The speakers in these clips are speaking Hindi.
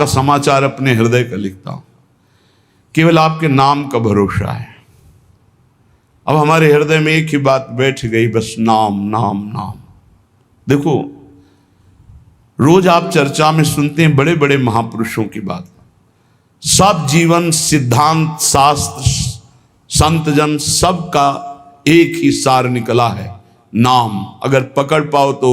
का समाचार अपने हृदय का लिखता हूं। केवल आपके नाम का भरोसा है। अब हमारे हृदय में एक ही बात बैठ गई, बस नाम नाम नाम। देखो, रोज आप चर्चा में सुनते हैं बड़े बड़े महापुरुषों की बात, सब जीवन सिद्धांत शास्त्र संत जन सबका एक ही सार निकला है, नाम। अगर पकड़ पाओ तो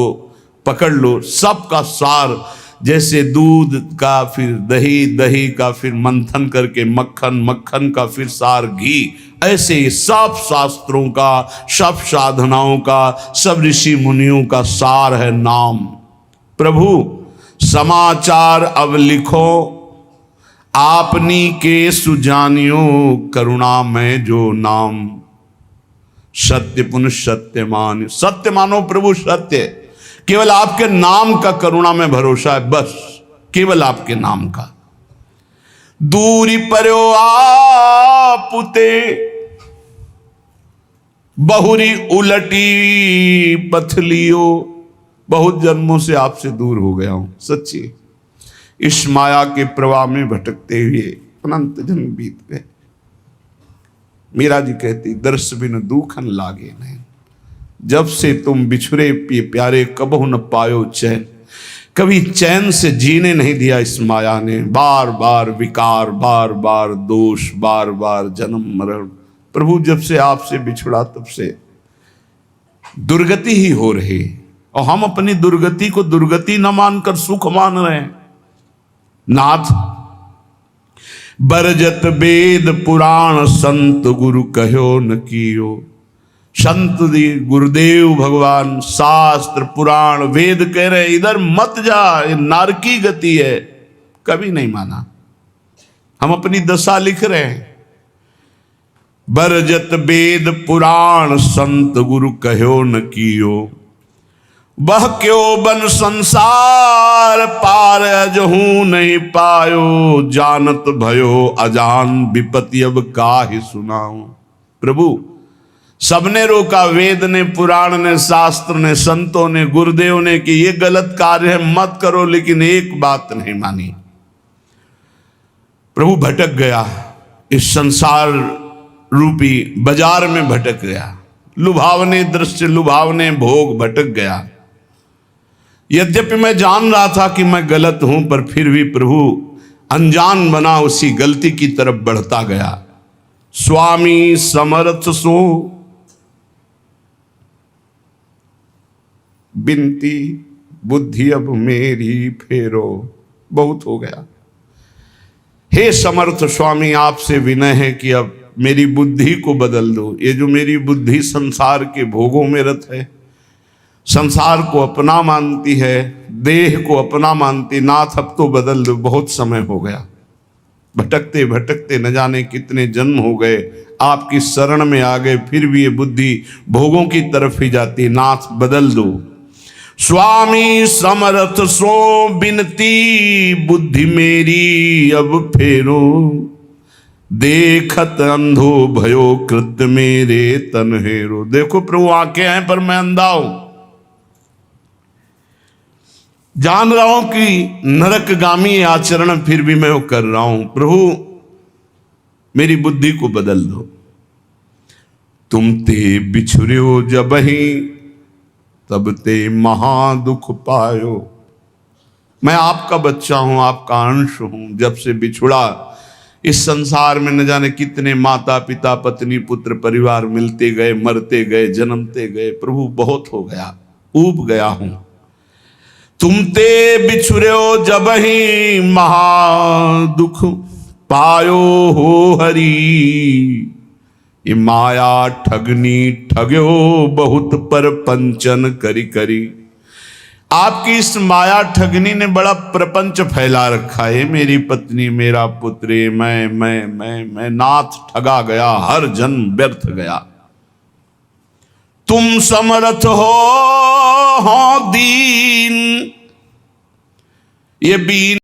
पकड़ लो, सबका सार। जैसे दूध का फिर दही, दही का फिर मंथन करके मक्खन, मक्खन का फिर सार घी, ऐसे ही सब शास्त्रों का, सब साधनाओं का, सब ऋषि मुनियों का सार है नाम। प्रभु समाचार अब लिखो, आपनी के सुजानियो, करुणा में जो नाम। सत्य पुनः सत्य मान, सत्य मानो प्रभु सत्य। केवल आपके नाम का करुणा में भरोसा है, बस केवल आपके नाम का। दूरी पर्यो आपुते, बहुरी उलटी पथलियो। बहुत जन्मों से आपसे दूर हो गया हूं, सच्ची। इस माया के प्रवाह में भटकते हुए अनंत जन्म बीत गए। मीरा जी कहती, दर्श बिन दूखन लागे नहीं, जब से तुम बिछुरे प्यारे कबहु न पायो चैन। कभी चैन से जीने नहीं दिया इस माया ने। बार बार विकार, बार बार दोष, बार बार जन्म मरण। प्रभु जब से आपसे बिछुड़ा तब से दुर्गति ही हो रही, और हम अपनी दुर्गति को दुर्गति न मानकर सुख मान रहे हैं। नाथ बरजत वेद पुराण, संत गुरु कहो न कियो। संत गुरुदेव भगवान शास्त्र पुराण वेद कह रहे इधर मत जा, ये नारकी गति है, कभी नहीं माना। हम अपनी दशा लिख रहे हैं। बरजत वेद पुराण, संत गुरु कहो न कियो। बह क्यों बन संसार पार, अजहू नहीं पायो। जानत भयो अजान, विपत्ति अब काहि सुनाऊं। प्रभु सबने रोका, वेद ने, पुराण ने, शास्त्र ने, संतों ने, गुरुदेव ने कि ये गलत कार्य है, मत करो, लेकिन एक बात नहीं मानी। प्रभु भटक गया, इस संसार रूपी बाजार में भटक गया। लुभावने दृश्य, लुभावने भोग, भटक गया। यद्यपि मैं जान रहा था कि मैं गलत हूं, पर फिर भी प्रभु अनजान बना उसी गलती की तरफ बढ़ता गया। स्वामी समर्थ सो बिनती, बुद्धि अब मेरी फेरो। बहुत हो गया। हे समर्थ स्वामी, आपसे विनय है कि अब मेरी बुद्धि को बदल दो। ये जो मेरी बुद्धि संसार के भोगों में रत है, संसार को अपना मानती है, देह को अपना मानती, नाथ अब तो बदल दो। बहुत समय हो गया, भटकते भटकते न जाने कितने जन्म हो गए, आपकी शरण में आ गए, फिर भी ये बुद्धि भोगों की तरफ ही जाती। नाथ बदल दो। स्वामी समर्थ सो बिनती, बुद्धि मेरी अब फेरो। देखत अंधो भयो कृत मेरे तन हेरो। देखो प्रभु आंखें हैं पर मैं अंधा हूं। जान रहा हूं कि नरकगामी आचरण फिर भी मैं वो कर रहा हूं। प्रभु मेरी बुद्धि को बदल दो। तुम ते बिछुर्यो जबहि, तब ते महा दुख पायो। मैं आपका बच्चा हूं, आपका अंश हूं। जब से बिछुड़ा, इस संसार में न जाने कितने माता पिता पत्नी पुत्र परिवार मिलते गए, मरते गए, जन्मते गए। प्रभु बहुत हो गया, ऊब गया हूं। तुम ते बिछुर्यो जबहि, महा दुख पायो हो हरि। ये माया ठगनी ठग्यो, बहुत पर पंचन करी करी। आपकी इस माया ठगनी ने बड़ा प्रपंच फैला रखा है। मेरी पत्नी, मेरा पुत्र, मैं नाथ ठगा गया, हर जन्म व्यर्थ गया। तुम समर्थ हो दीन, ये बीन